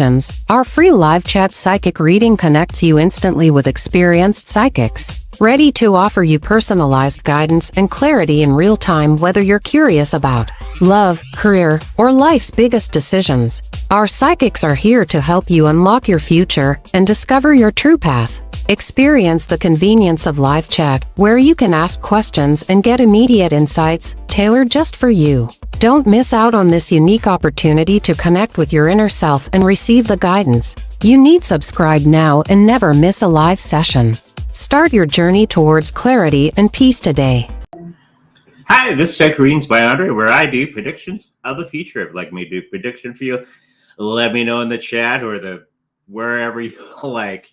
Our free live chat psychic reading connects you instantly with experienced psychics, ready to offer you personalized guidance and clarity in real time, whether you're curious about love, career, or life's biggest decisions. Our psychics are here to help you unlock your future and discover your true path. Experience the convenience of live chat, where you can ask questions and get immediate insights tailored just for you. Don't miss out on this unique opportunity to connect with your inner self and receive the guidance you need. Subscribe now and never miss a live session. Start your journey towards clarity and peace today. Hi, this is Psychic Readings by Andre, where I do predictions of the future. If you'd like me to do a prediction for you, let me know in the chat or wherever you like.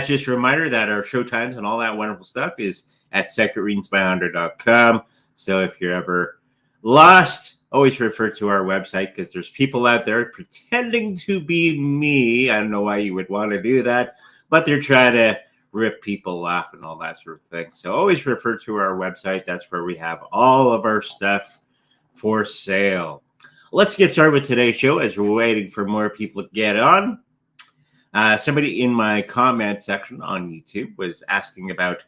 Just a reminder that our showtimes and all that wonderful stuff is at psychicreadingsbyandre.com. So if you're ever lost, always refer to our website, because there's people out there pretending to be me. I don't know why you would want to do that, but they're trying to rip people off and all that sort of thing. So always refer to our website. That's where we have all of our stuff for sale. Let's get started with today's show as we're waiting for more people to get on. Somebody in my comment section on YouTube was asking about,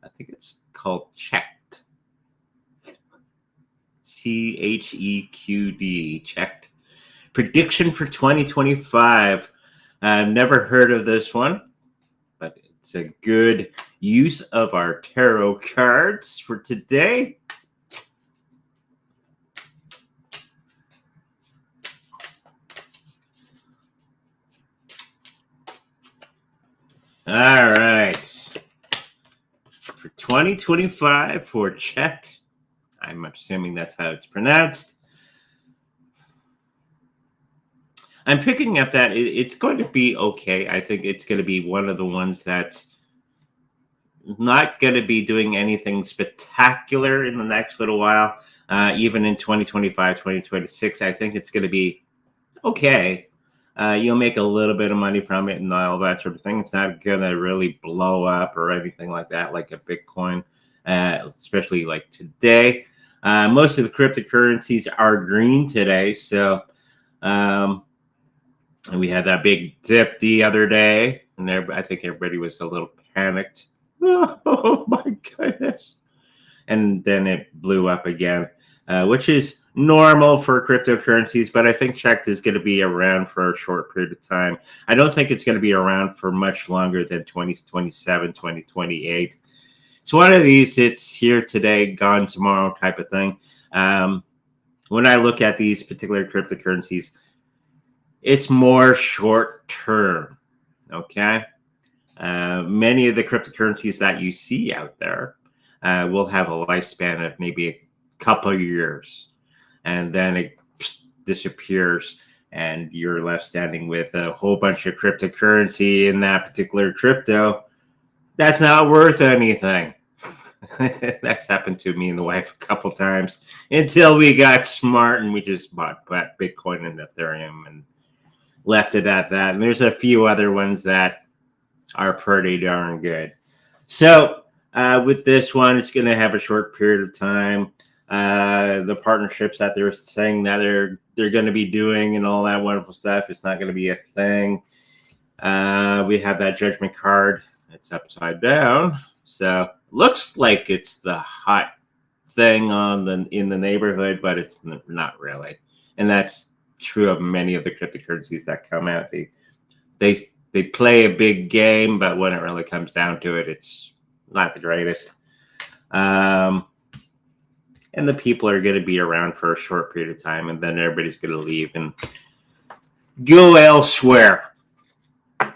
I think it's called checked. CHEQD, checked. Prediction for 2025. I've never heard of this one, but it's a good use of our tarot cards for today. All right. For 2025 for checked, I'm assuming that's how it's pronounced. I'm picking up that it's going to be okay. I think it's going to be one of the ones that's not going to be doing anything spectacular in the next little while. Even in 2025, 2026, I think it's going to be okay. You'll make a little bit of money from it and all that sort of thing. It's not going to really blow up or anything like that, like a Bitcoin, especially like today. Most of the cryptocurrencies are green today. So and we had that big dip the other day, and I think everybody was a little panicked. Oh my goodness. And then it blew up again, which is normal for cryptocurrencies, but I think checked is going to be around for a short period of time. I don't think it's going to be around for much longer than 2027, 2028. It's one of these, it's here today, gone tomorrow type of thing. When I look at these particular cryptocurrencies, it's more short term, okay? Many of the cryptocurrencies that you see out there will have a lifespan of maybe a couple of years, and then it disappears, and you're left standing with a whole bunch of cryptocurrency in that particular crypto that's not worth anything. That's happened to me and the wife a couple times until we got smart and we just bought Bitcoin and Ethereum and left it at that. And there's a few other ones that are pretty darn good. So with this one, it's going to have a short period of time. The partnerships that they're saying that they're going to be doing and all that wonderful stuff, it's not going to be a thing. We have that judgment card. It's upside down. So looks like it's the hot thing in the neighborhood, but it's not really. And that's true of many of the cryptocurrencies that come out. They play a big game, but when it really comes down to it, it's not the greatest. And the people are going to be around for a short period of time, and then everybody's going to leave and go elsewhere.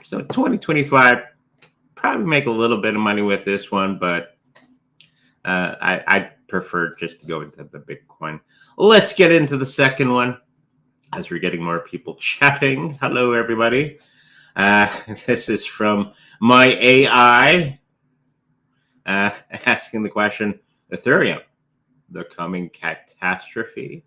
So 2025, probably make a little bit of money with this one, but I prefer just to go into the Bitcoin. Let's get into the second one as we're getting more people chatting. Hello, everybody. This is from my AI asking the question, Ethereum, the coming catastrophe?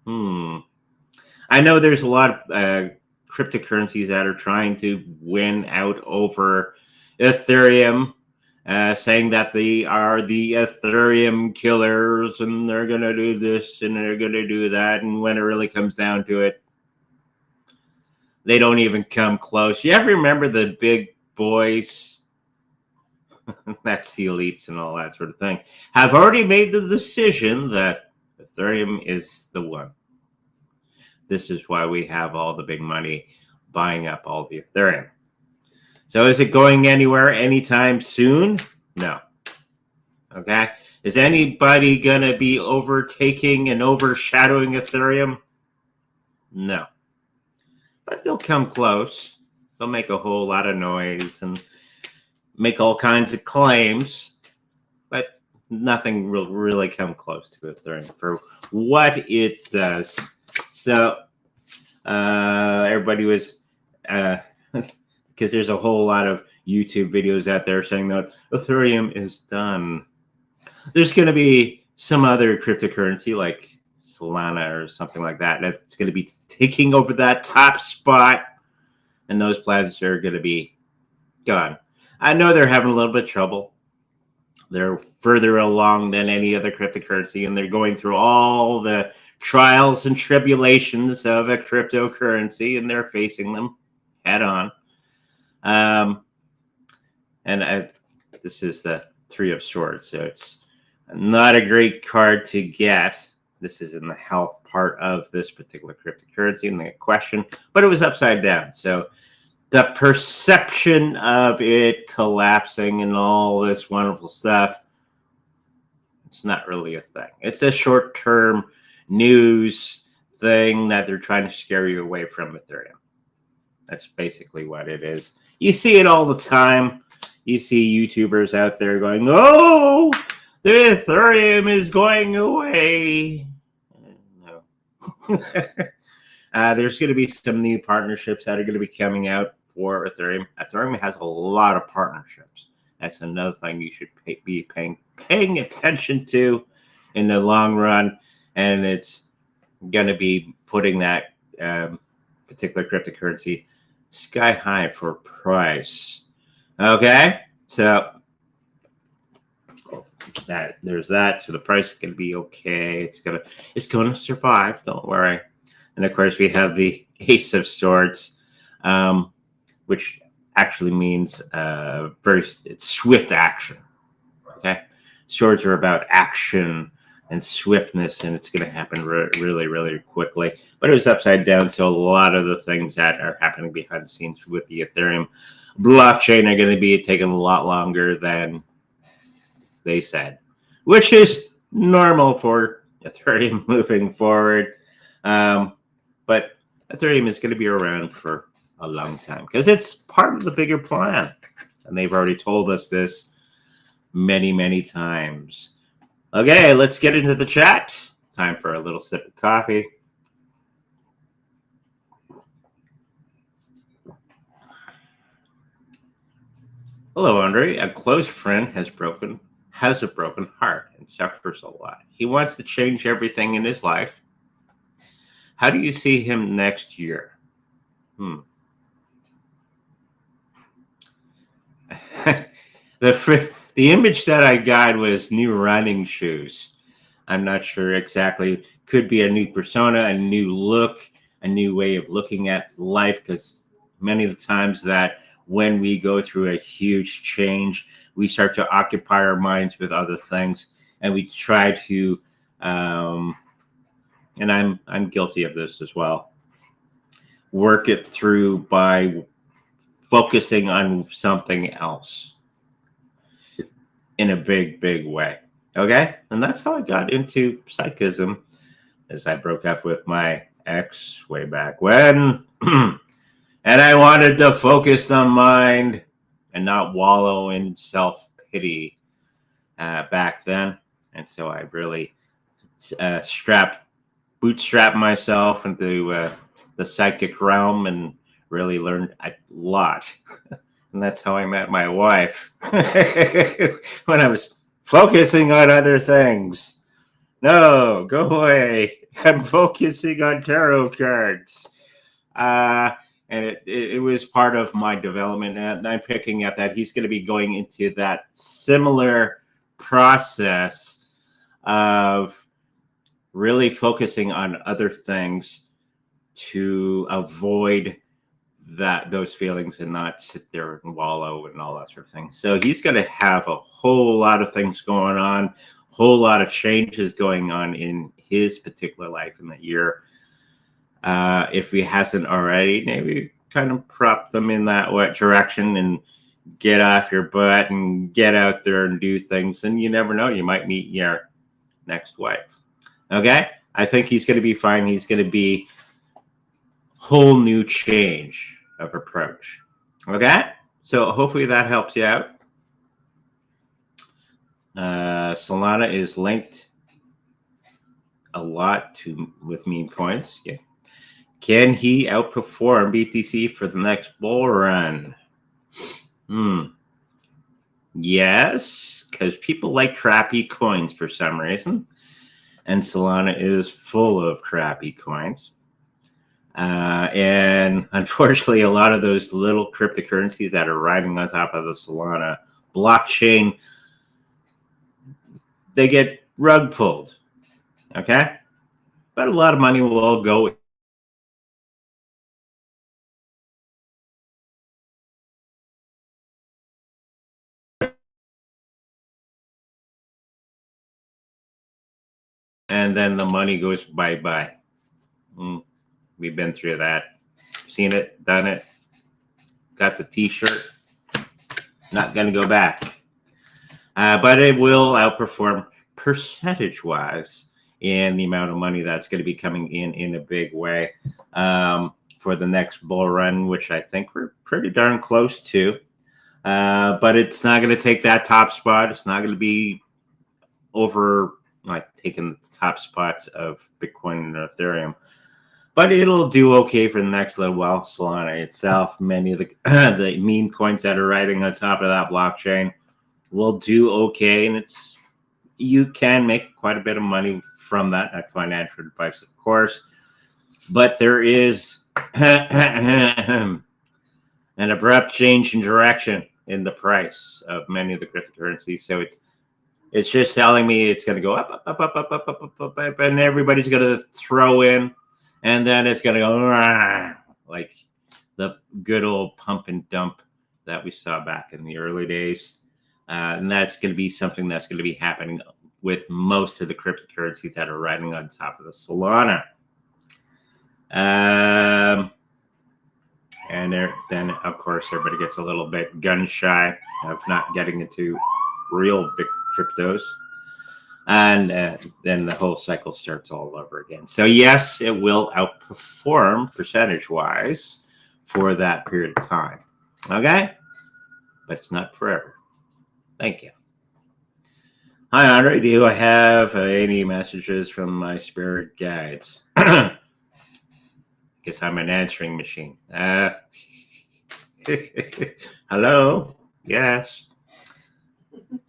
I know there's a lot of cryptocurrencies that are trying to win out over Ethereum, saying that they are the Ethereum killers and they're going to do this and they're going to do that. And when it really comes down to it, They don't even come close. You ever remember the big boys? That's the elites and all that sort of thing. Have already made the decision that Ethereum is the one. This is why we have all the big money buying up all the Ethereum. So is it going anywhere anytime soon? No. Okay. Is anybody going to be overtaking and overshadowing Ethereum? No. But they'll come close. They'll make a whole lot of noise and make all kinds of claims. But nothing will really come close to Ethereum for what it does. So everybody was... because there's a whole lot of YouTube videos out there saying that Ethereum is done. There's going to be some other cryptocurrency like Solana or something like that that's going to be taking over that top spot, and those plans are going to be gone. I know they're having a little bit of trouble. They're further along than any other cryptocurrency, and they're going through all the trials and tribulations of a cryptocurrency, and they're facing them head on. This is the Three of Swords, so it's not a great card to get. This is in the health part of this particular cryptocurrency and the question, but it was upside down. So the perception of it collapsing and all this wonderful stuff, it's not really a thing. It's a short-term news thing that they're trying to scare you away from Ethereum. That's basically what it is. You see it all the time. You see YouTubers out there going, "Oh, the Ethereum is going away." No. There's going to be some new partnerships that are going to be coming out for Ethereum. Ethereum has a lot of partnerships. That's another thing you should be paying attention to in the long run. And it's going to be putting that particular cryptocurrency sky high for price. Okay, so there's that. So the price is going to be okay. It's going to survive. Don't worry. And of course, we have the Ace of Swords, which actually means it's swift action. Okay, swords are about action and swiftness, and it's going to happen really, really quickly. But it was upside down, so a lot of the things that are happening behind the scenes with the Ethereum blockchain are going to be taking a lot longer than they said, which is normal for Ethereum moving forward. But Ethereum is going to be around for a long time because it's part of the bigger plan, and they've already told us this many, many times. Okay, let's get into the chat. Time for a little sip of coffee. Hello, Andre. A close friend has a broken heart and suffers a lot. He wants to change everything in his life. How do you see him next year? The image that I got was new running shoes. I'm not sure exactly. Could be a new persona, a new look, a new way of looking at life, because many of the times that when we go through a huge change, we start to occupy our minds with other things, and we try to, and I'm guilty of this as well, work it through by focusing on something else in a big, big way. Okay? And that's how I got into psychism, as I broke up with my ex way back when. And I wanted to focus the mind and not wallow in self-pity back then. And so I really bootstrapped myself into the psychic realm and really learned a lot. And that's how I met my wife. When I was focusing on other things. No, go away. I'm focusing on tarot cards. And it was part of my development. And I'm picking up that he's going to be going into that similar process of really focusing on other things to avoid those feelings and not sit there and wallow and all that sort of thing. So he's going to have a whole lot of things going on, whole lot of changes going on in his particular life in the year. If he hasn't already, maybe kind of prop them in that direction and get off your butt and get out there and do things. And you never know, you might meet your next wife. Okay? I think he's going to be fine. He's going to be whole new change of approach. Okay? So hopefully that helps you out. Solana is linked a lot with meme coins. Yeah. Can he outperform BTC for the next bull run? Yes, because people like crappy coins for some reason. And Solana is full of crappy coins. And unfortunately, a lot of those little cryptocurrencies that are riding on top of the Solana blockchain, they get rug pulled. Okay? But a lot of money will go and then the money goes bye-bye. We've been through that. Seen it, done it. Got the t-shirt. Not going to go back. But it will outperform percentage-wise in the amount of money that's going to be coming in a big way for the next bull run, which I think we're pretty darn close to. But it's not going to take that top spot. It's not going to be over, like, taking the top spots of Bitcoin and Ethereum. But it'll do okay for the next little while. Solana itself, many of the the meme coins that are riding on top of that blockchain will do okay, and you can make quite a bit of money from that. Not financial advice, of course, but there is an abrupt change in direction in the price of many of the cryptocurrencies. So it's just telling me it's going to go up, and everybody's going to throw in. And then it's going to go like the good old pump and dump that we saw back in the early days. And that's going to be something that's going to be happening with most of the cryptocurrencies that are riding on top of the Solana. And then, of course, everybody gets a little bit gun shy of not getting into real big cryptos. And then the whole cycle starts all over again. So yes, it will outperform percentage-wise for that period of time. Okay? But it's not forever. Thank you. Hi, Andre. Do I have any messages from my spirit guides? Guess I'm an answering machine. Hello? Yes.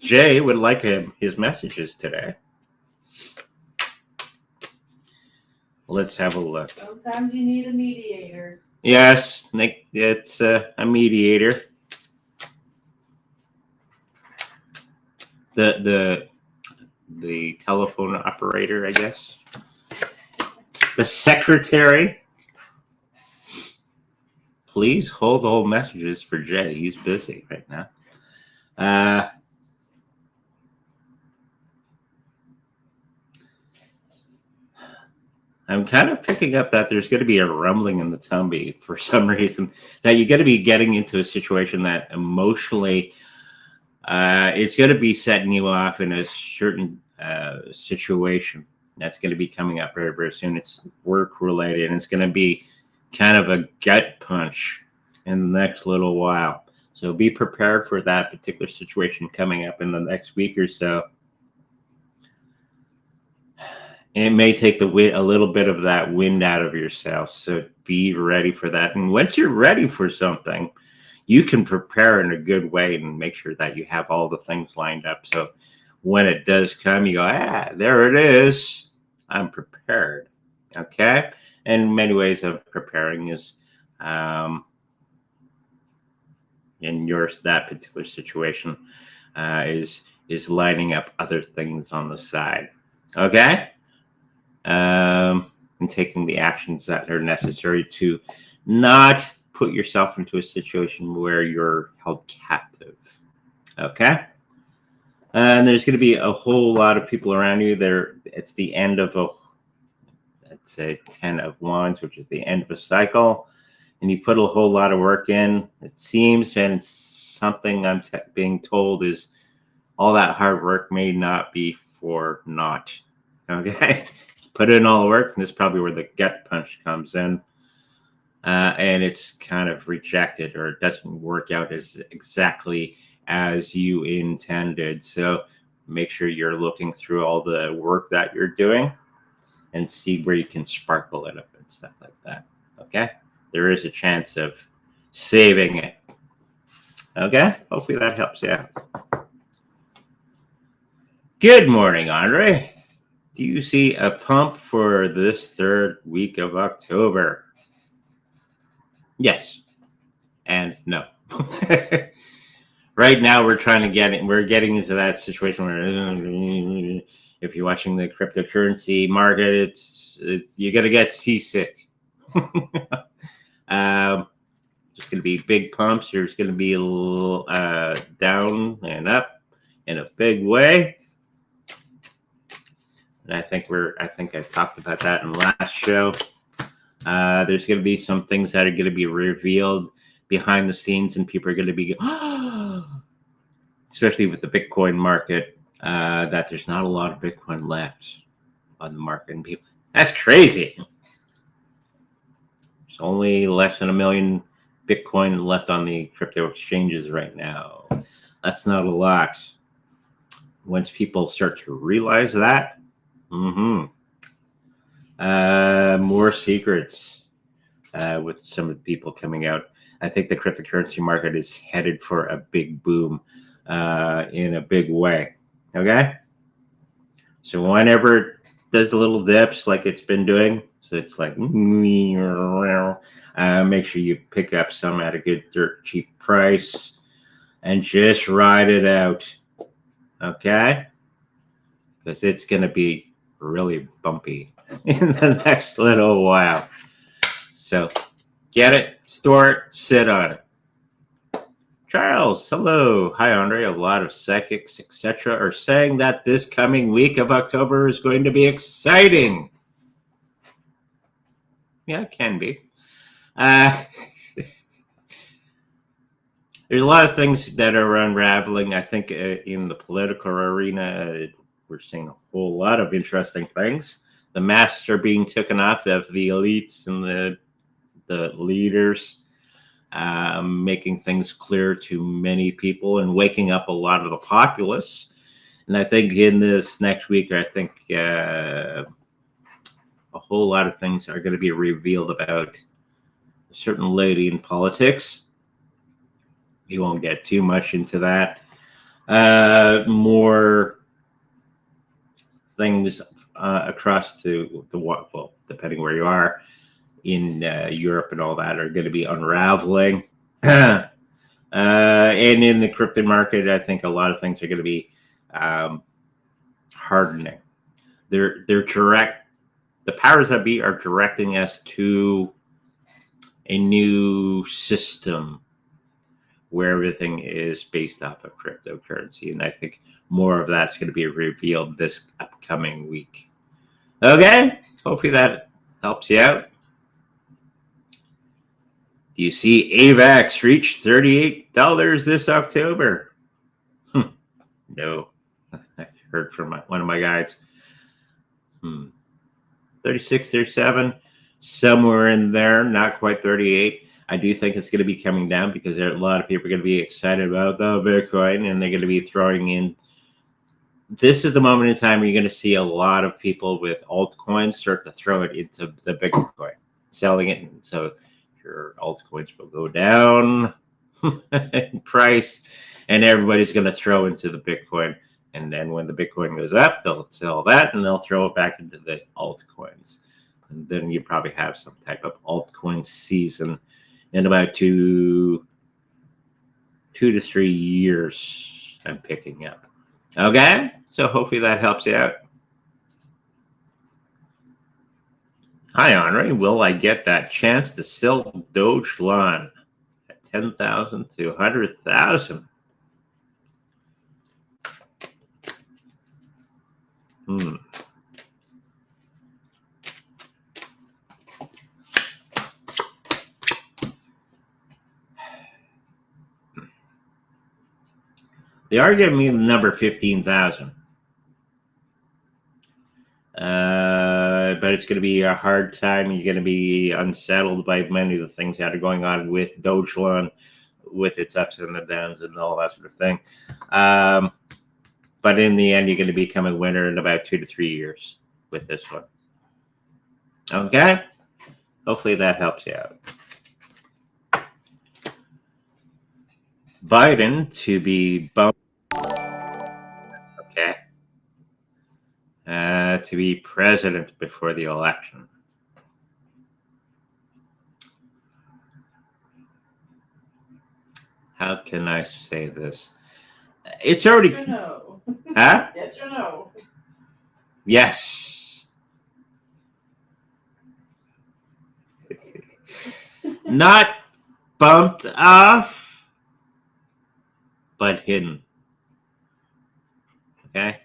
Jay would like his messages today. Let's have a look. Sometimes you need a mediator. Yes, Nick, it's a mediator. The telephone operator, I guess. The secretary. Please hold all messages for Jay. He's busy right now. I'm kind of picking up that there's going to be a rumbling in the tummy for some reason, that you're going to be getting into a situation that emotionally it's going to be setting you off in a certain situation that's going to be coming up very, very soon. It's work related, and it's going to be kind of a gut punch in the next little while. So be prepared for that particular situation coming up in the next week or so. It may take a little bit of that wind out of yourself. So be ready for that. And once you're ready for something, you can prepare in a good way and make sure that you have all the things lined up. So when it does come, you go, there it is. I'm prepared. Okay. And many ways of preparing is in that particular situation is lining up other things on the side. Okay. And taking the actions that are necessary to not put yourself into a situation where you're held captive. Okay? And there's going to be a whole lot of people around you. It's the end of let's say 10 of Wands, which is the end of a cycle. And you put a whole lot of work in. It seems, and it's something I'm being told is all that hard work may not be for naught. Okay? Put in all the work, and this is probably where the gut punch comes in. And it's kind of rejected, or it doesn't work out as exactly as you intended. So make sure you're looking through all the work that you're doing and see where you can sparkle it up and stuff like that. Okay? There is a chance of saving it. Okay? Hopefully that helps you out. Good morning, Andre. Do you see a pump for this third week of October? Yes. And no. Right now, we're getting into that situation where if you're watching the cryptocurrency market, it's you're going to get seasick. There's going to be big pumps. There's going to be a little down and up in a big way. And I think I talked about that in the last show. There's going to be some things that are going to be revealed behind the scenes, and people are going to be, especially with the Bitcoin market, that there's not a lot of Bitcoin left on the market. And people, that's crazy. There's only less than 1 million Bitcoin left on the crypto exchanges right now. That's not a lot. Once people start to realize that, more secrets with some of the people coming out. I think the cryptocurrency market is headed for a big boom in a big way. Okay? So whenever it does the little dips like it's been doing, so it's like, make sure you pick up some at a good dirt cheap price and just ride it out. Okay? Because it's going to be really bumpy in the next little while. So get it, store it, sit on it. Charles, hello. Hi, Andre. A lot of psychics, etc., are saying that this coming week of October is going to be exciting. Yeah, it can be. There's a lot of things that are unraveling. I think in the political arena, we're seeing a whole lot of interesting things. The masks are being taken off of the elites and the leaders, making things clear to many people and waking up a lot of the populace. And I think in this next week, I think a whole lot of things are going to be revealed about a certain lady in politics. We won't get too much into that. More things across the well, depending where you are in Europe and all that, are going to be unraveling. And in the crypto market, I think a lot of things are going to be hardening. They're direct. The powers that be are directing us to a new system where everything is based off of cryptocurrency. And I think more of that's going to be revealed this upcoming week. Okay? Hopefully that helps you out. Do you see AVAX reach $38 this October? No. I heard from one of my guides. 36, 37, somewhere in there, not quite 38. I do think it's going to be coming down because there are a lot of people are going to be excited about the Bitcoin, and they're going to be throwing in. This is the moment in time where you're going to see a lot of people with altcoins start to throw it into the Bitcoin, selling it. And so your altcoins will go down in price, and everybody's going to throw into the Bitcoin. And then when the Bitcoin goes up, they'll sell that and they'll throw it back into the altcoins. And then you probably have some type of altcoin season in about 2 to 3 years. I'm picking up. Okay, so hopefully that helps you out. Hi, Henri. Will I get that chance to sell Dogecoin at 10,000 to 100,000? They are giving me the number 15,000. But it's going to be a hard time. You're going to be unsettled by many of the things that are going on with Dogecoin, with its ups and the downs and all that sort of thing. But in the end, you're going to become a winner in about 2 to 3 years with this one. Okay? Hopefully that helps you out. Biden to be bumped. Okay. To be president before the election. How can I say this? It's already. Yes or no? Huh? Yes or no? Yes. Not bumped off, but hidden. Okay?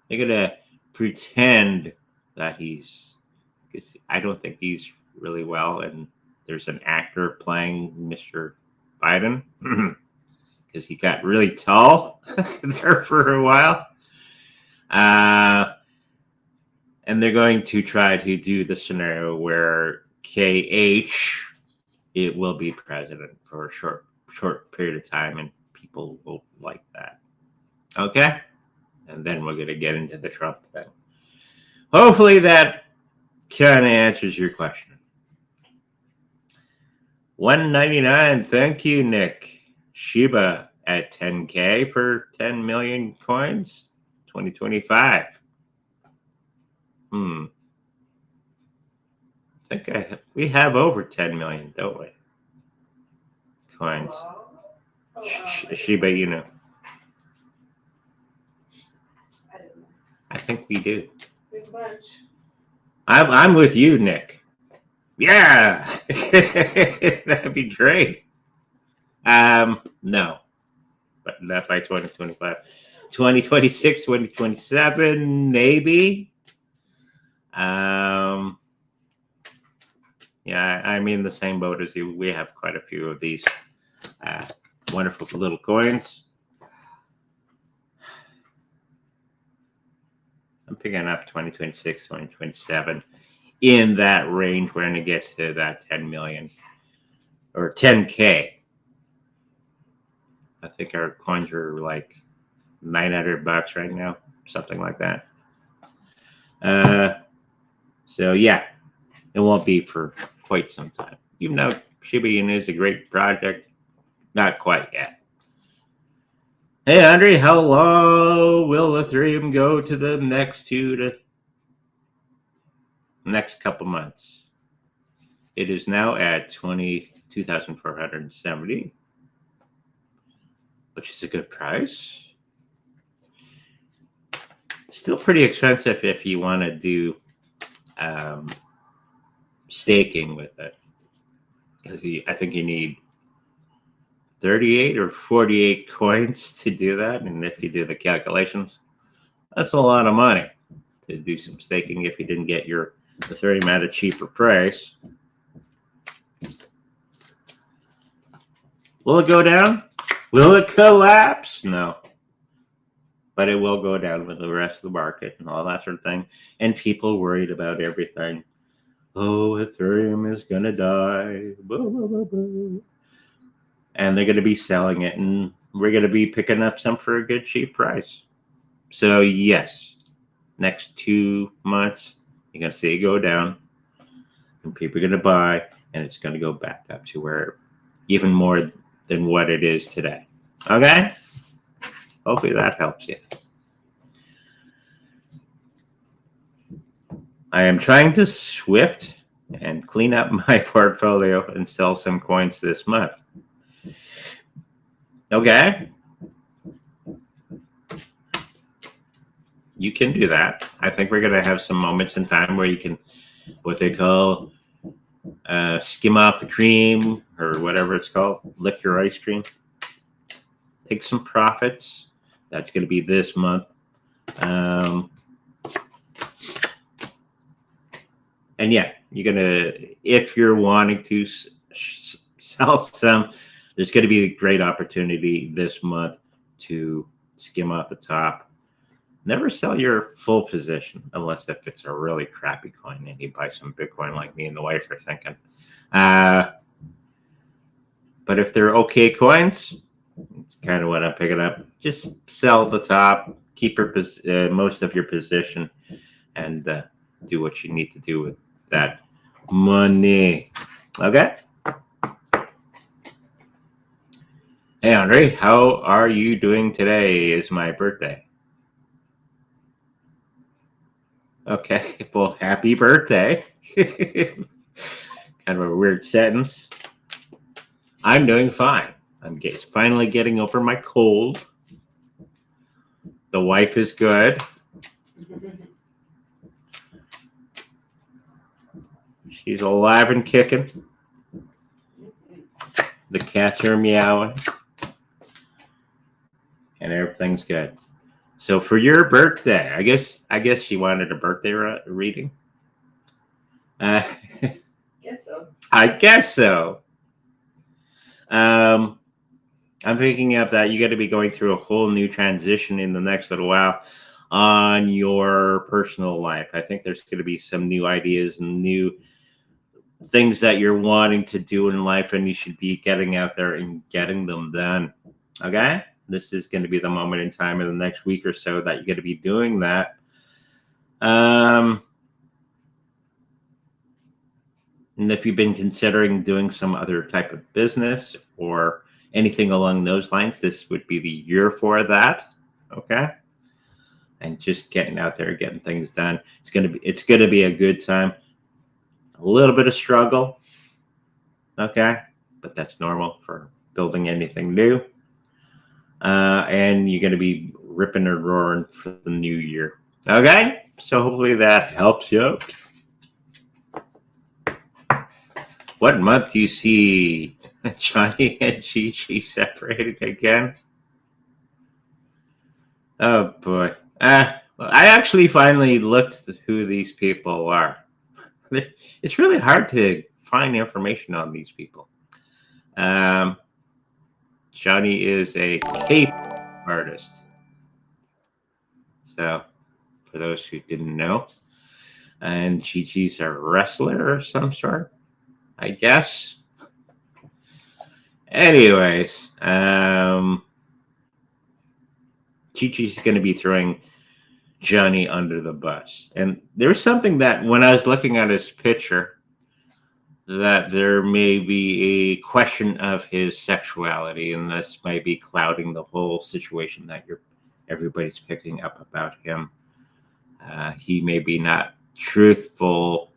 They're going to pretend that he's, because I don't think he's really well, and there's an actor playing Mr. Biden because he got really tall there for a while. And they're going to try to do the scenario where KH, it will be president for a short period of time, and people will like that. Okay? And then we're going to get into the Trump thing. Hopefully that kind of answers your question. 199. Thank you, Nick. Shiba at 10K per 10 million coins. 2025. I think we have over 10 million, don't we? Coins. Shiba, you know. I think we do. Big bunch. I'm with you, Nick. Yeah, that'd be great. No, but not by 2025. 2026, 2027, maybe. Yeah, I'm in the same boat as you. We have quite a few of these wonderful little coins. I'm picking up 2026, 2027 in that range when it gets to that 10 million or 10K. I think our coins are like $900 right now, something like that. So yeah, it won't be for quite some time. Even though Shiba Inu is a great project, not quite yet. Hey, Andre, how low will Ethereum go to the next couple months? It is now at 22,470, which is a good price. Still pretty expensive if you want to do staking with it, because I think you need 38 or 48 coins to do that. And if you do the calculations, that's a lot of money to do some staking if you didn't get your Ethereum at a cheaper price. Will it go down? Will it collapse? No. But it will go down with the rest of the market and all that sort of thing. And people worried about everything. Oh, Ethereum is going to die. Blah, blah, blah, blah. And they're going to be selling it, and we're going to be picking up some for a good cheap price. So yes, next 2 months, you're going to see it go down, and people are going to buy, and it's going to go back up to where even more than what it is today. Okay? Hopefully that helps you. I am trying to Swift and clean up my portfolio and sell some coins this month. Okay. You can do that. I think we're going to have some moments in time where you can what they call skim off the cream or whatever it's called, lick your ice cream. Take some profits. That's going to be this month. And yeah, you're going to, if you're wanting to sell some, there's going to be a great opportunity this month to skim off the top. Never sell your full position unless if it's a really crappy coin and you buy some Bitcoin like me and the wife are thinking. But if they're okay coins, it's kind of what I'm picking up. Just sell the top, keep your most of your position, and do what you need to do with that money. Okay? Hey, Andre, how are you doing today? Is my birthday. Okay, well, happy birthday. Kind of a weird sentence. I'm doing fine. I'm finally getting over my cold. The wife is good. She's alive and kicking. The cats are meowing. And everything's good. So for your birthday, I guess she wanted a birthday reading. Guess so. I guess so. I'm picking up that you got to be going through a whole new transition in the next little while on your personal life. I think there's going to be some new ideas and new things that you're wanting to do in life, and you should be getting out there and getting them done. Okay? This is going to be the moment in time in the next week or so that you're going to be doing that. And if you've been considering doing some other type of business or anything along those lines, this would be the year for that. Okay? And just getting out there, getting things done. It's going to be a good time. A little bit of struggle. Okay? But that's normal for building anything new. And you're going to be ripping and roaring for the new year. Okay? So hopefully that helps you out. What month do you see Johnny and Gigi separating again? Oh, boy. Well, I actually finally looked at who these people are. It's really hard to find information on these people. Johnny is a cape artist. So, for those who didn't know. And Gigi's a wrestler of some sort, I guess. Anyways, Gigi's going to be throwing Johnny under the bus. And there's something that when I was looking at his picture, that there may be a question of his sexuality, and this might be clouding the whole situation that everybody's picking up about him. He may be not truthful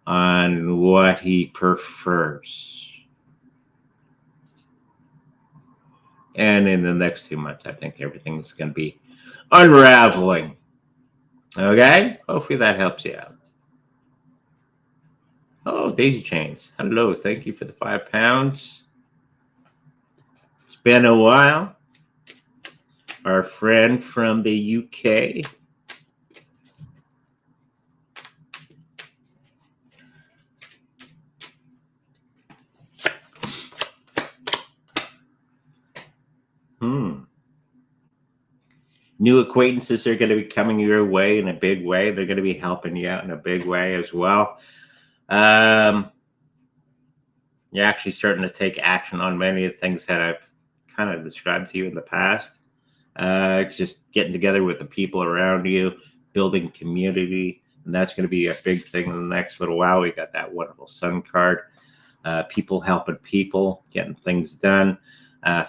on what he prefers. And in the next 2 months, I think everything's going to be unraveling. Okay? Hopefully that helps you out. Oh, Daisy Chains. Hello. Thank you for the £5. It's been a while. Our friend from the UK. New acquaintances are going to be coming your way in a big way. They're going to be helping you out in a big way as well. You're actually starting to take action on many of the things that I've kind of described to you in the past. Just getting together with the people around you, building community, and that's going to be a big thing in the next little while. We got that wonderful sun card. People helping people, getting things done.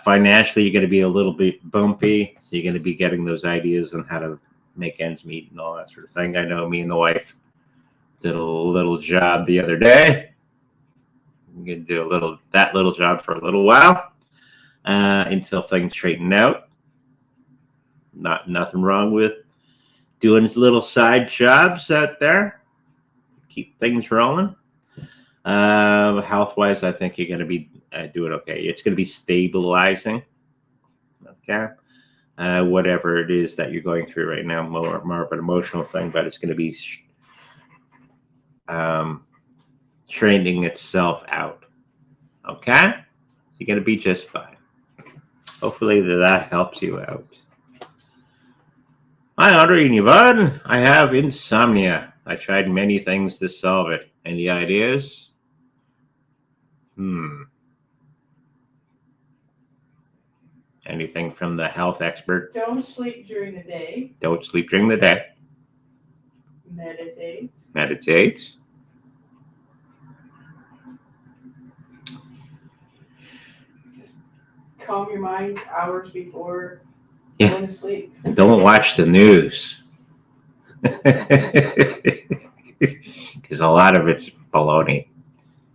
Financially, you're going to be a little bit bumpy, so you're going to be getting those ideas on how to make ends meet and all that sort of thing. I know me and the wife did a little job the other day. I'm going to do that little job for a little while until things straighten out. Nothing wrong with doing little side jobs out there. keep things rolling. Health-wise, I think you're going to be doing okay. It's going to be stabilizing. Okay. Whatever it is that you're going through right now, more of an emotional thing, but it's going to be straightening itself out. Okay? You're going to be just fine. Hopefully that helps you out. Hi, Audrey and Yvonne. I have insomnia. I tried many things to solve it. Any ideas? Anything from the health expert? Don't sleep during the day. Don't sleep during the day. Meditate. Meditate. Just calm your mind hours before going to sleep. Don't watch the news. Because a lot of it's baloney.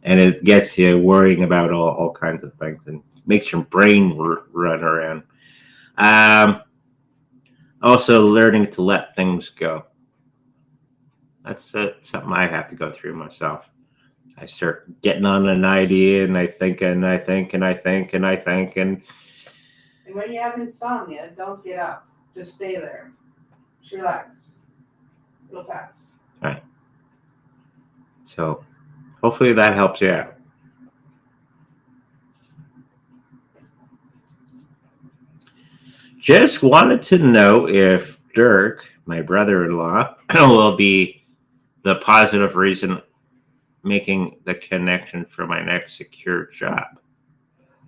And it gets you worrying about all kinds of things and makes your brain run around. Also, learning to let things go. That's something I have to go through myself. I start getting on an idea and I think and I think and I think and I think. And when you have insomnia, don't get up. Just stay there. Just relax. It'll pass. All right. So hopefully that helps you out. Just wanted to know if Dirk, my brother-in-law, will be the positive reason making the connection for my next secure job.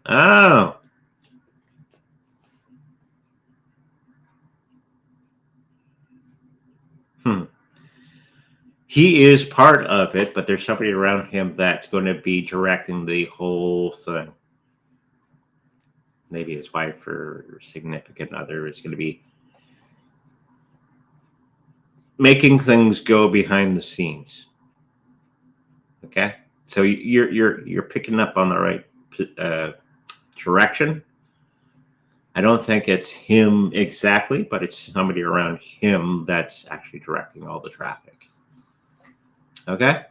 Oh. He is part of it, but there's somebody around him that's going to be directing the whole thing. Maybe his wife or significant other is going to be making things go behind the scenes. Okay, so you're picking up on the right direction. I don't think it's him exactly, but it's somebody around him that's actually directing all the traffic. Okay,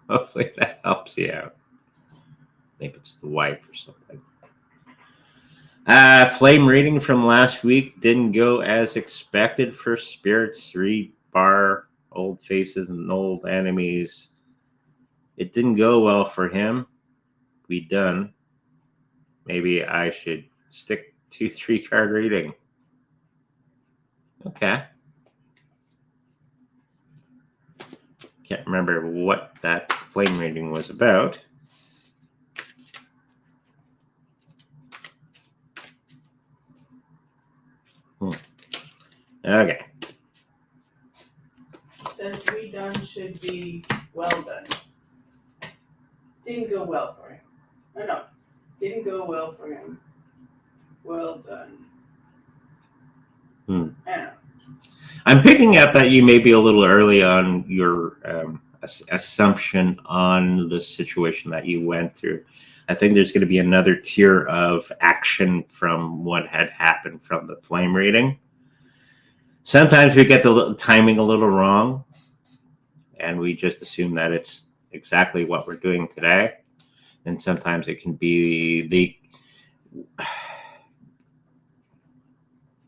hopefully that helps you out. Maybe it's the wife or something. Flame reading from last week didn't go as expected for spirits. Read bar, old faces and old enemies. It didn't go well for him. We done. Maybe I should stick to 3-card reading. Okay. Can't remember what that flame reading was about. Okay. It says redone should be well done. Didn't go well for him. No. Didn't go well for him. Well done. I know. I'm picking up that you may be a little early on your assumption on the situation that you went through. I think there's going to be another tier of action from what had happened from the flame reading. Sometimes we get the timing a little wrong, and we just assume that it's exactly what we're doing today. And sometimes it can be the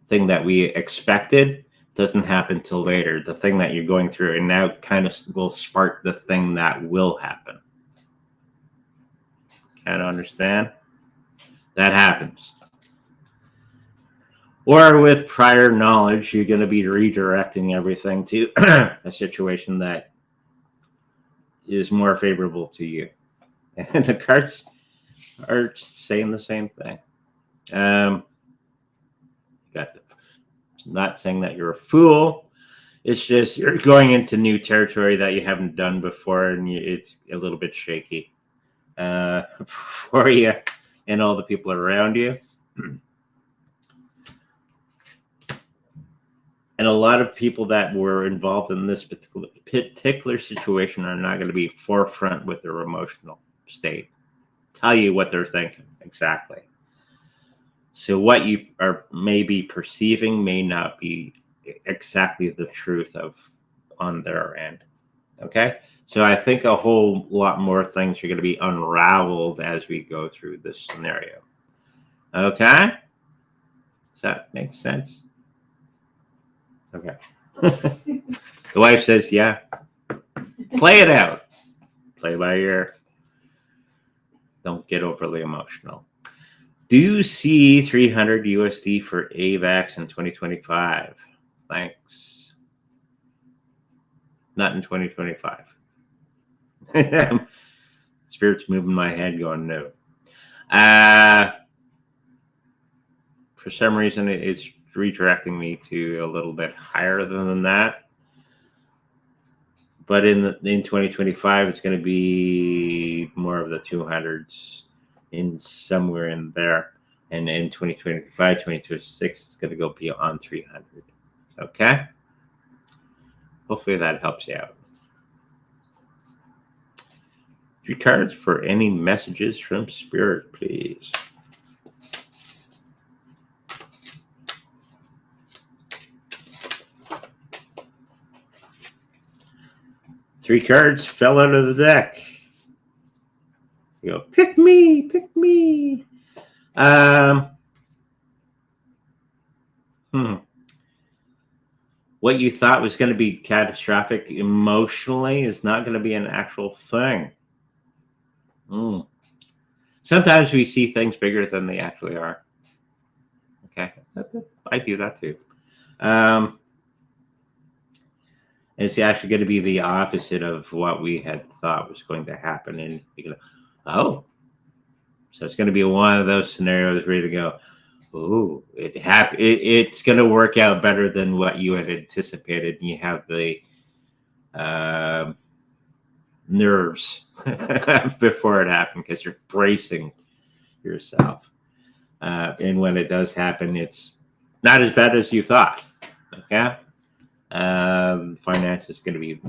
thing that we expected doesn't happen till later. The thing that you're going through and now kind of will spark the thing that will happen. Kind of understand? That happens. Or with prior knowledge, you're going to be redirecting everything to a situation that is more favorable to you. And the cards are saying the same thing. Not saying that you're a fool. It's just you're going into new territory that you haven't done before, and it's a little bit shaky for you and all the people around you. And a lot of people that were involved in this particular situation are not going to be forefront with their emotional state. Tell you what they're thinking exactly. So what you are maybe perceiving may not be exactly the truth of on their end. Okay, so I think a whole lot more things are going to be unraveled as we go through this scenario. Okay, does that make sense? Okay. The wife says, yeah. Play it out. Play by ear. Don't get overly emotional. Do you see 300 USD for AVAX in 2025? Thanks. Not in 2025. Spirit's moving my head going, no. For some reason, it's redirecting me to a little bit higher than that. But in 2025, it's going to be more of the 200s in somewhere in there. And in 2025, 2026, it's going to go beyond 300. Okay? Hopefully that helps you out. 3 cards for any messages from Spirit, please. Three cards fell out of the deck. You go, pick me, pick me. What you thought was going to be catastrophic emotionally is not going to be an actual thing. Sometimes we see things bigger than they actually are. Okay, I do that too. And it's actually going to be the opposite of what we had thought was going to happen. And you go, oh, so it's going to be one of those scenarios where you go, oh, it's going to work out better than what you had anticipated. And you have the nerves before it happened because you're bracing yourself. And when it does happen, it's not as bad as you thought. Okay. Finance is going to be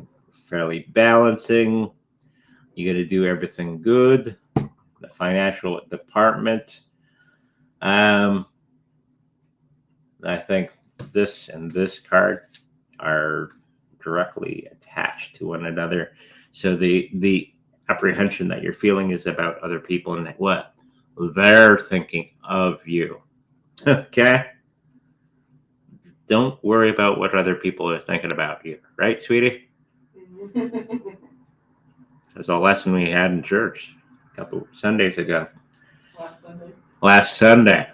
fairly balancing. You got to do everything good. The financial department. I think this and this card are directly attached to one another. So the apprehension that you're feeling is about other people and what they're thinking of you. Okay? Don't worry about what other people are thinking about you. Right, sweetie? There's a lesson we had in church a couple Sundays ago. Last Sunday.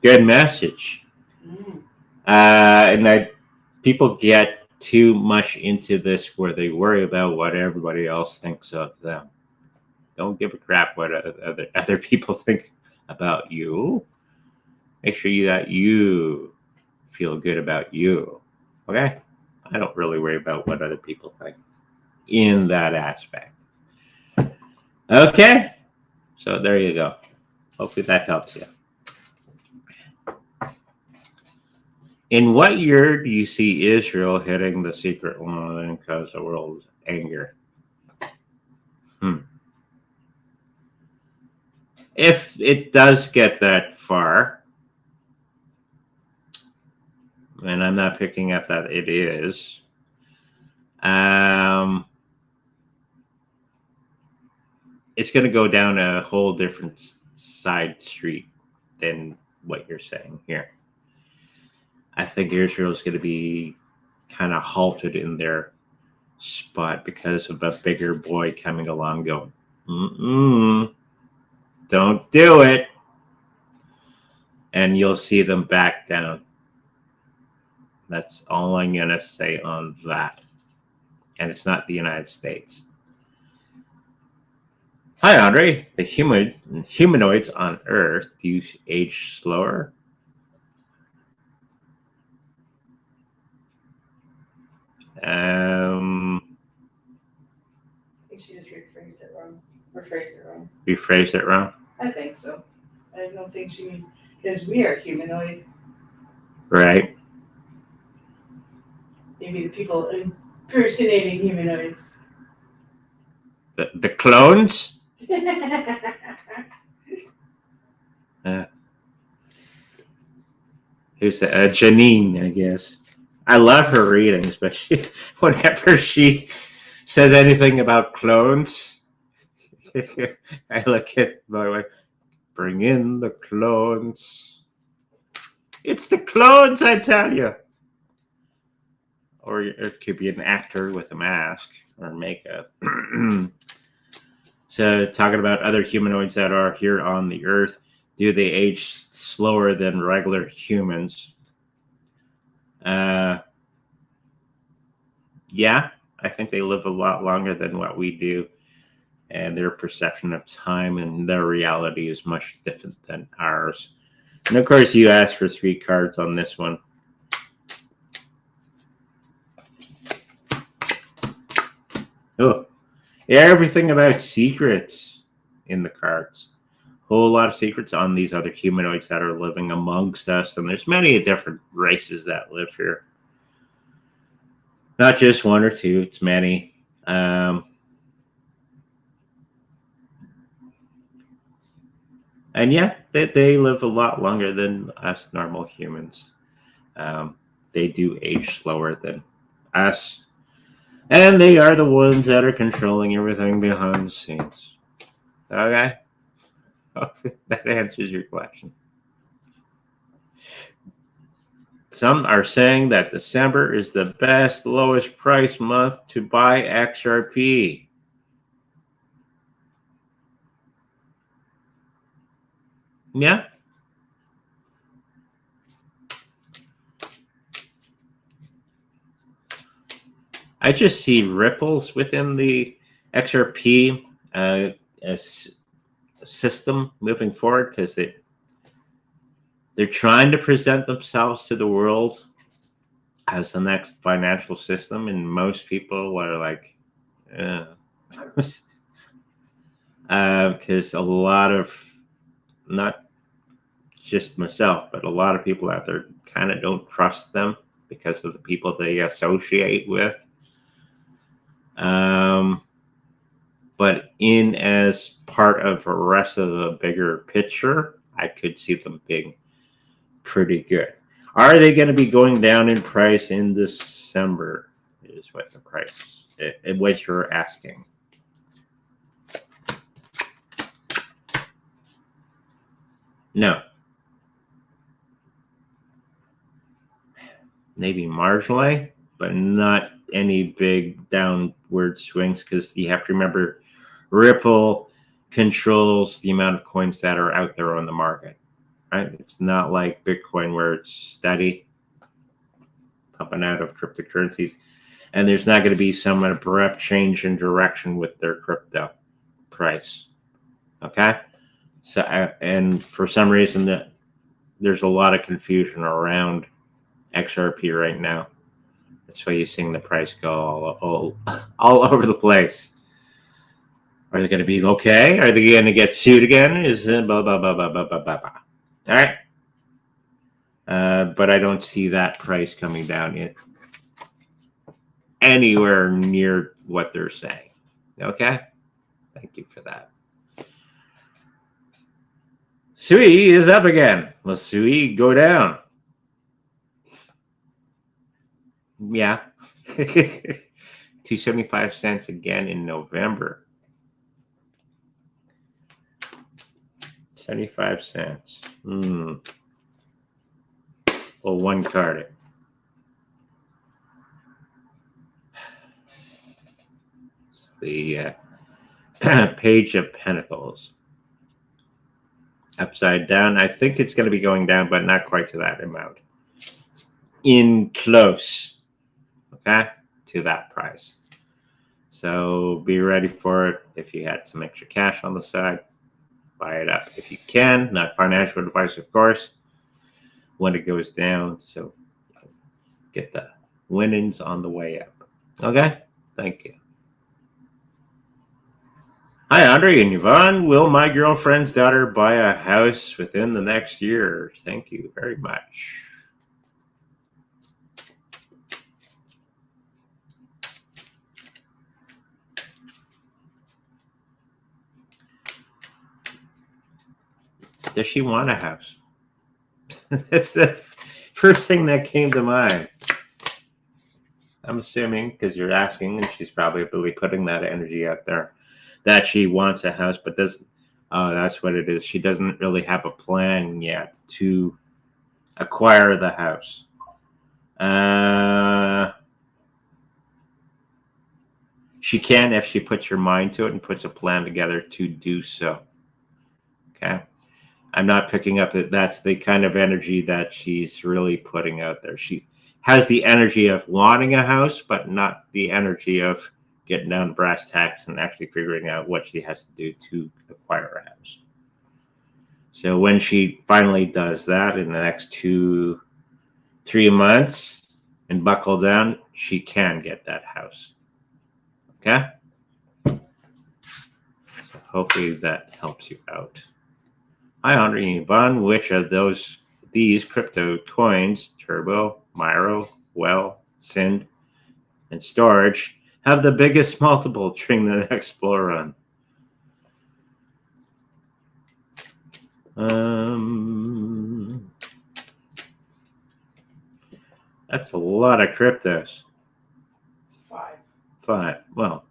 Good message. And people get too much into this where they worry about what everybody else thinks of them. Don't give a crap what other people think about you. Make sure that you feel good about you. Okay? I don't really worry about what other people think in that aspect. Okay? So there you go. Hopefully that helps you. In what year do you see Israel hitting the secret line and cause the world's anger? If it does get that far, and I'm not picking up that it is, it's going to go down a whole different side street than what you're saying here. I think Israel is going to be kind of halted in their spot because of a bigger boy coming along going, don't do it. And you'll see them back down. That's all I'm going to say on that. And it's not the United States. Hi, Andre. The humanoids on Earth, do you age slower? I think she just rephrased it wrong. Rephrased it wrong? I think so. I don't think she means, because we are humanoid. Right. Maybe the people impersonating humanoids. The clones? Who's Janine, I guess. I love her readings, but whenever she says anything about clones. I look at my wife. Bring in the clones. It's the clones, I tell you. Or it could be an actor with a mask or makeup. So, talking about other humanoids that are here on the Earth, do they age slower than regular humans? Yeah, I think they live a lot longer than what we do. And their perception of time and their reality is much different than ours. And of course, you asked for 3 cards on this one. Oh, yeah, everything about secrets in the cards. Whole lot of secrets on these other humanoids that are living amongst us. And there's many different races that live here. Not just 1 or 2, it's many. And yeah, they live a lot longer than us normal humans. They do age slower than us. And they are the ones that are controlling everything behind the scenes. Okay? That answers your question. Some are saying that December is the best, lowest price month to buy XRP. Yeah. I just see ripples within the XRP system moving forward because they're trying to present themselves to the world as the next financial system, and most people are like, because a lot of, not just myself, but a lot of people out there kind of don't trust them because of the people they associate with. But in as part of the rest of the bigger picture, I could see them being pretty good. Are they going to be going down in price in December? Is what the price, what you're asking. No. Maybe marginally, but not any big downward swings, because you have to remember Ripple controls the amount of coins that are out there on the market, right? It's not like Bitcoin where it's steady pumping out of cryptocurrencies, and there's not going to be some abrupt change in direction with their crypto price. Okay, so and for some reason there's a lot of confusion around XRP right now. That's why you're seeing the price go all over the place. Are they going to be okay? Are they going to get sued again? Is it blah, blah, blah, blah, blah, blah, blah, blah. All right. But I don't see that price coming down yet anywhere near what they're saying. Okay? Thank you for that. Sui is up again. Will Sui go down? Yeah. 275 cents again in November. 75 cents. Well, one card. It's the Page of Pentacles. Upside down. I think it's going to be going down, but not quite to that amount. It's in close, okay, to that price. So be ready for it. If you had some extra cash on the side, buy it up if you can. Not financial advice, of course, when it goes down. So get the winnings on the way up. Okay? Thank you. Hi, Andre and Yvonne. Will my girlfriend's daughter buy a house within the next year? Thank you very much. Does she want a house? That's the first thing that came to mind. I'm assuming because you're asking, and she's probably putting that energy out there that she wants a house, but doesn't. That's what it is. She doesn't really have a plan yet to acquire the house. She can if she puts her mind to it and puts a plan together to do so. Okay. I'm not picking up that that's the kind of energy that she's really putting out there. She has the energy of wanting a house, but not the energy of getting down to brass tacks and actually figuring out what she has to do to acquire a house. So when she finally does that in the next 2-3 months and buckle down, she can get that house. Okay? So hopefully that helps you out. Hi, Andre Yvonne. Which of these crypto coins, Turbo, Myro, Well, Sind, and Storage, have the biggest multiple during the next bull run? That's a lot of cryptos. It's 5. 5. Well,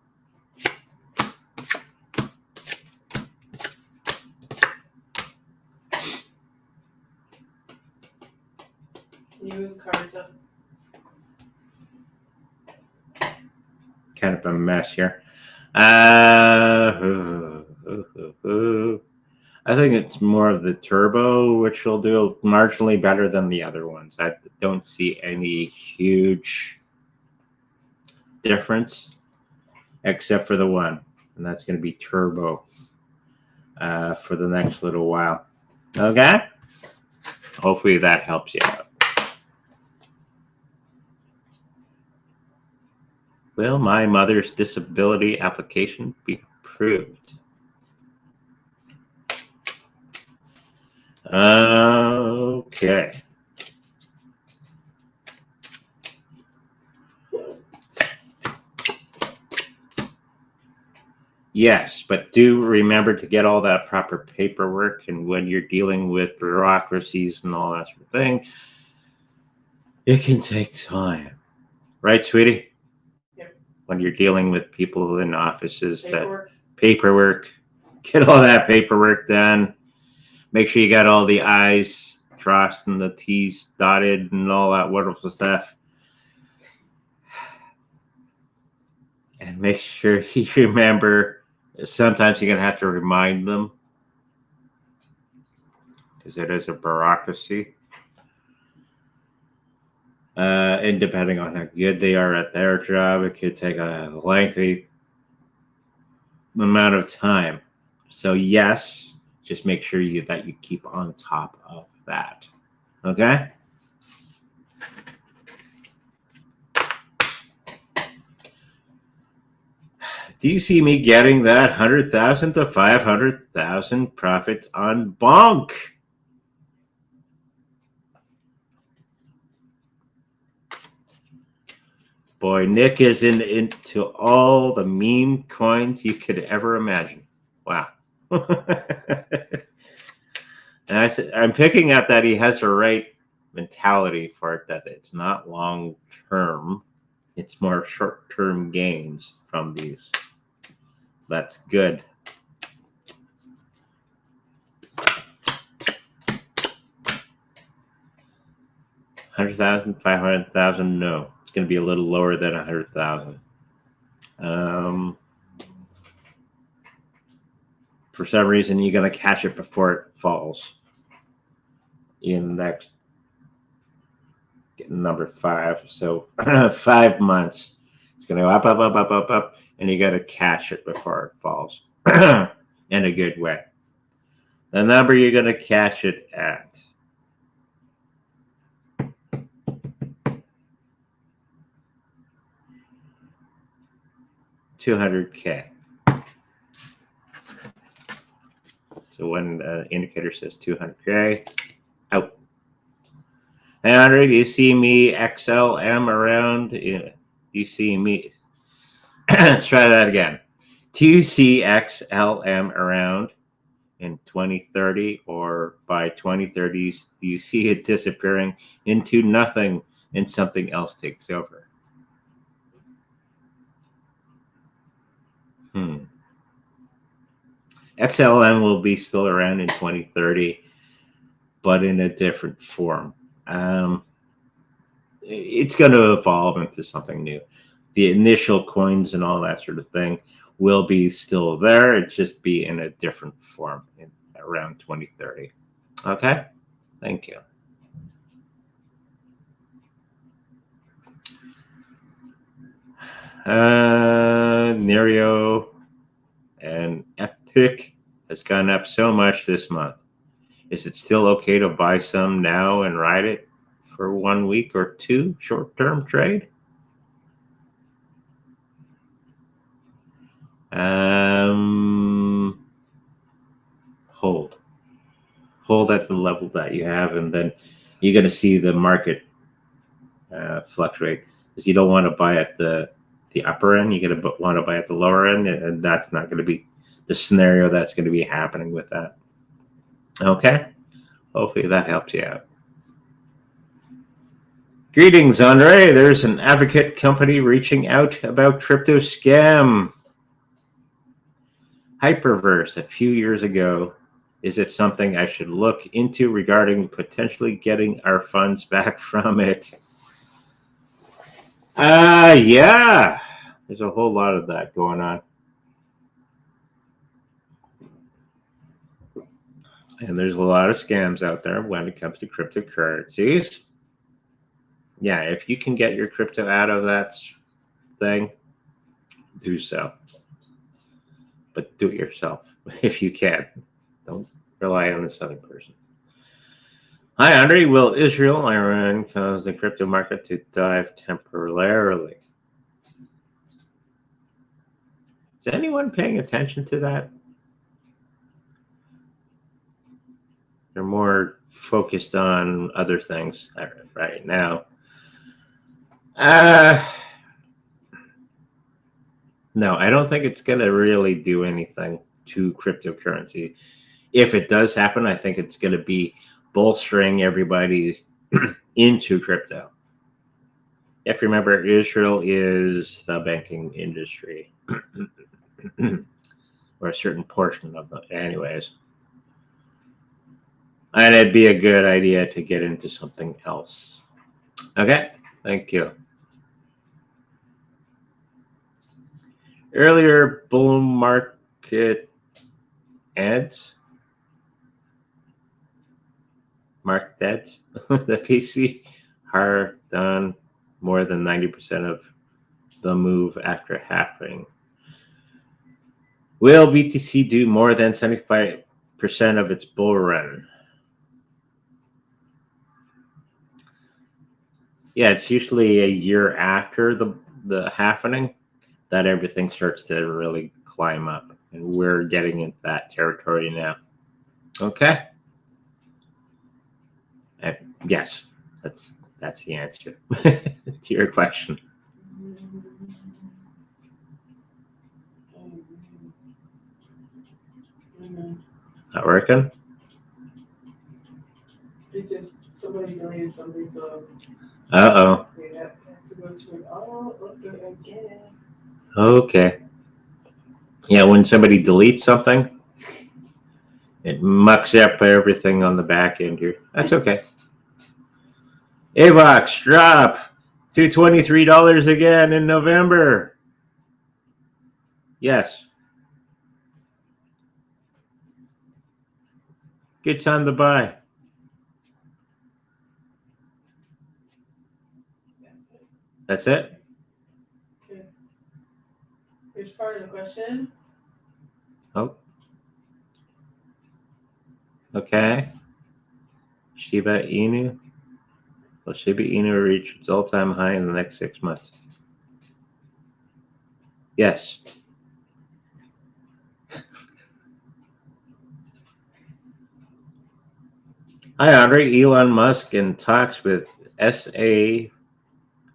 Can you move cards up? kind of a mess here. I think it's more of the Turbo, which will do marginally better than the other ones. I don't see any huge difference except for the one, and that's going to be Turbo for the next little while. Okay? Hopefully that helps you out. Will my mother's disability application be approved? Okay. Yes, but do remember to get all that proper paperwork, and when you're dealing with bureaucracies and all that sort of thing, it can take time. Right, sweetie? Yep. When you're dealing with people in offices, Paperwork. that paperwork, get all that paperwork done. Make sure you got all the I's crossed and the T's dotted and all that wonderful stuff. And make sure you remember, sometimes you're going to have to remind them because it is a bureaucracy. And depending on how good they are at their job, it could take a lengthy amount of time. So yes, just make sure that you keep on top of that. Okay? Do you see me getting that 100,000 to 500,000 profits on Bonk? Boy, Nick is into all the meme coins you could ever imagine. Wow. And I'm picking up that he has the right mentality for it, that it's not long term. It's more short term gains from these. That's good. $100,000, $500,000, no. It's going to be a little lower than 100,000. For some reason, you're going to catch it before it falls. In the next number 5. So 5 months. It's going to go up, up, up, up, up, up, and you got to catch it before it falls in a good way. The number you're going to catch it at. $200K. So when the indicator says 200K, out. Hey, Andre, do you see me XLM around? Do you see me? Let's try that again. Do you see XLM around in 2030, or by 2030, do you see it disappearing into nothing and something else takes over? XLM will be still around in 2030, but in a different form. It's going to evolve into something new. The initial coins and all that sort of thing will be still there. It just be in a different form in around 2030. Okay, thank you. Nerio and Epic has gone up so much this month. Is it still okay to buy some now and ride it for 1 week or two short-term trade? Hold at the level that you have, and then you're going to see the market fluctuate, because you don't want to buy at the upper end. You're going to want to buy at the lower end, and that's not going to be the scenario that's going to be happening with that. Okay, hopefully that helps you out. Greetings, Andre. There's an advocate company reaching out about crypto scam. Hyperverse a few years ago. Is it something I should look into regarding potentially getting our funds back from it? Yeah. There's a whole lot of that going on. And there's a lot of scams out there when it comes to cryptocurrencies. Yeah, if you can get your crypto out of that thing, do so. But do it yourself if you can. Don't rely on this other person. Hi, Andre. Will Israel, Iran cause the crypto market to dive temporarily? Is anyone paying attention to that? They're more focused on other things right now. No, I don't think it's going to really do anything to cryptocurrency. If it does happen, I think it's going to be bolstering everybody into crypto. You have to remember, Israel is the banking industry, or a certain portion of it, anyways. And it'd be a good idea to get into something else. Okay, thank you. Earlier bull market ads, the PC are done more than 90% of the move after halving. Will BTC do more than 75% of its bull run? Yeah, it's usually a year after the halving that everything starts to really climb up, and we're getting into that territory now. Okay. Yes, that's the answer to your question. Not working? It just, somebody deleted something, so. Uh-oh. We have to go through all over again. Okay. Yeah, when somebody deletes something, it mucks up everything on the back end here. That's okay. AVAX drop to $23 again in November. Yes. Good time to buy. That's it? Okay. Here's part of the question. Oh. Okay. Shiba Inu. Will Shiba Inu reach its all-time high in the next 6 months? Yes. Hi, Andre. Elon Musk in talks with SA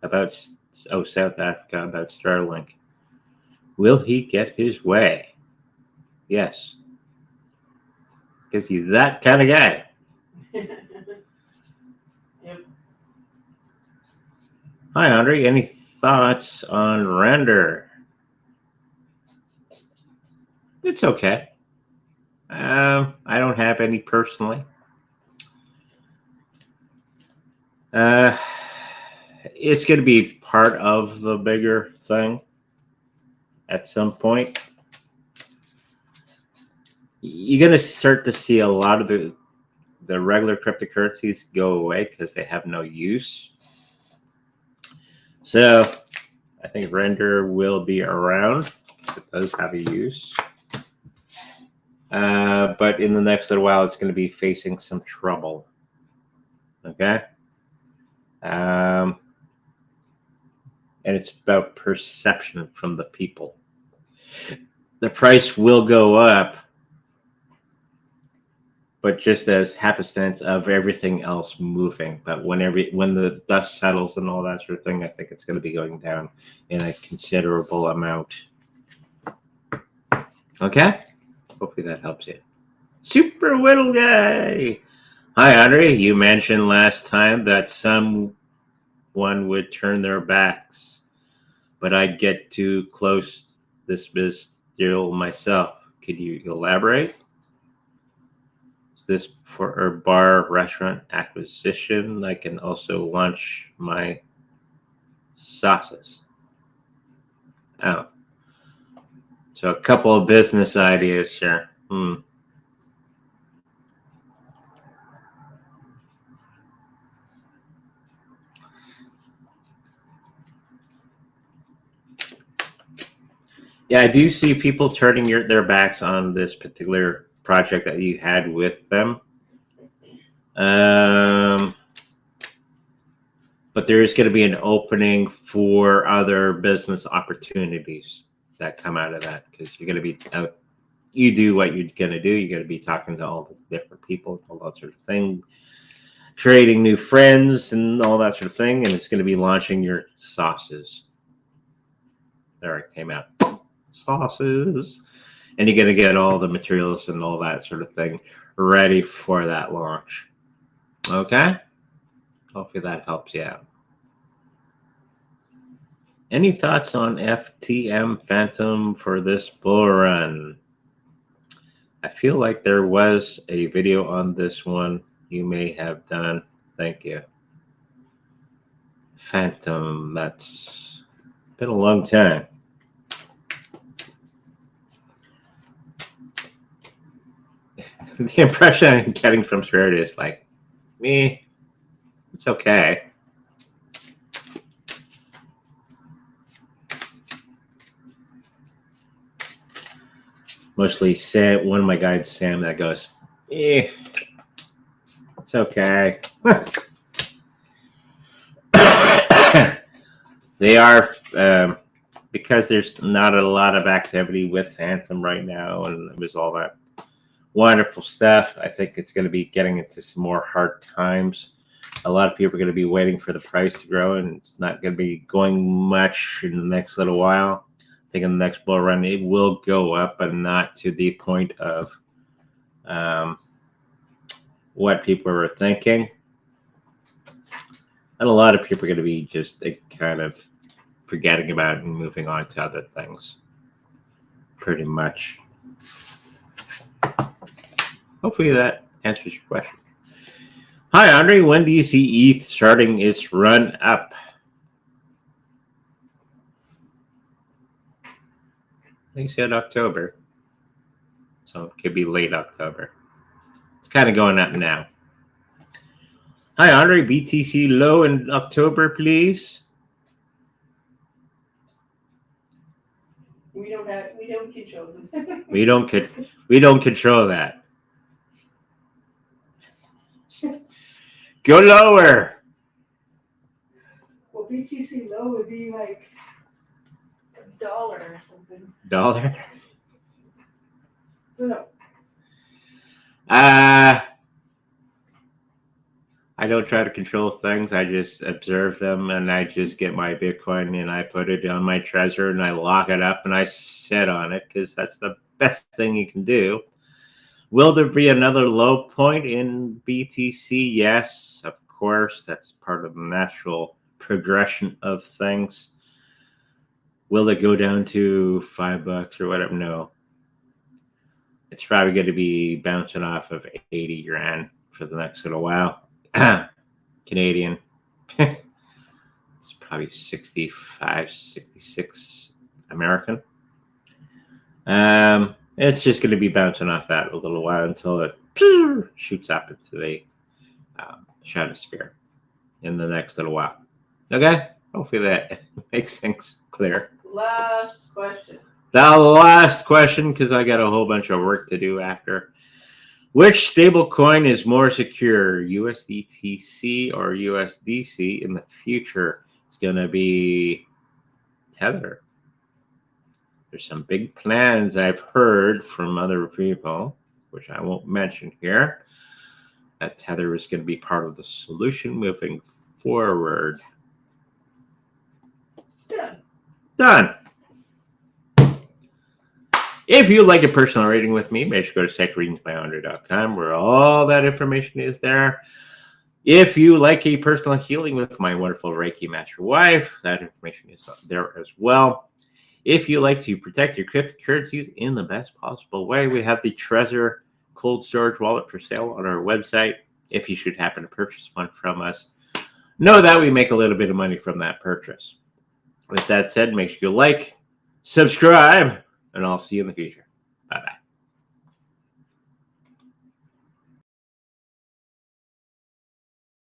about South Africa about Starlink. Will he get his way? Yes. Because he's that kind of guy. Yep. Hi, Andre. Any thoughts on Render? It's okay. I don't have any personally. It's going to be part of the bigger thing at some point. You're going to start to see a lot of the regular cryptocurrencies go away because they have no use. So I think Render will be around. It does have a use. But in the next little while, it's going to be facing some trouble. Okay? And it's about perception from the people. The price will go up, but just as happenstance of everything else moving. But when the dust settles and all that sort of thing, I think it's going to be going down in a considerable amount. Okay? Hopefully that helps you. Super Whittle Guy! Hi, Andre. You mentioned last time that someone would turn their backs, but I'd get too close this deal myself. Could you elaborate? Is this for a bar restaurant acquisition? I can also launch my sauces. Oh. So a couple of business ideas here. Yeah, I do see people turning their backs on this particular project that you had with them. But there is going to be an opening for other business opportunities that come out of that, because you're going to be out. You do what you're going to do. You're going to be talking to all the different people, all that sort of thing, creating new friends and all that sort of thing. And it's going to be launching your sauces. There it came out. Sauces. And you're going to get all the materials and all that sort of thing ready for that launch. Okay? Hopefully that helps you out. Any thoughts on FTM Phantom for this bull run? I feel like there was a video on this one you may have done. Thank you. Phantom, that's been a long time. The impression I'm getting from Spirit is like, it's okay. Mostly Sam, one of my guys, Sam, that goes, it's okay. They are, because there's not a lot of activity with Anthem right now, and it was all that wonderful stuff. I think it's going to be getting into some more hard times. A lot of people are going to be waiting for the price to grow, and it's not going to be going much in the next little while. I think in the next bull run, it will go up, but not to the point of what people are thinking. And a lot of people are going to be just kind of forgetting about it and moving on to other things. Pretty much. Hopefully that answers your question. Hi, Andre. When do you see ETH starting its run up? I think he said October. So it could be late October. It's kind of going up now. Hi, Andre. BTC low in October, please. We don't control them. We don't control that. Go lower. Well, BTC low would be like $1 or something. $1? So no. I don't try to control things. I just observe them, and I just get my Bitcoin and I put it on my Trezor and I lock it up and I sit on it, because that's the best thing you can do. Will there be another low point in BTC? Yes, of course. That's part of the natural progression of things. Will it go down to $5 or whatever? No. It's probably going to be bouncing off of 80 grand for the next little while. Canadian. It's probably 65, 66 American. It's just going to be bouncing off that a little while until it shoots up into the stratosphere in the next little while. Okay? Hopefully that makes things clear. Last question. The last question, because I got a whole bunch of work to do after. Which stablecoin is more secure, USDTC or USDC in the future? It's going to be Tether. There's some big plans I've heard from other people, which I won't mention here, that Tether is going to be part of the solution moving forward. Done. If you'd like a personal reading with me, make sure to go to psychicreadingsbyonder.com where all that information is there. If you like a personal healing with my wonderful Reiki Master wife, that information is there as well. If you like to protect your cryptocurrencies in the best possible way, we have the Trezor cold storage wallet for sale on our website. If you should happen to purchase one from us, know that we make a little bit of money from that purchase. With that said, make sure you like, subscribe, and I'll see you in the future.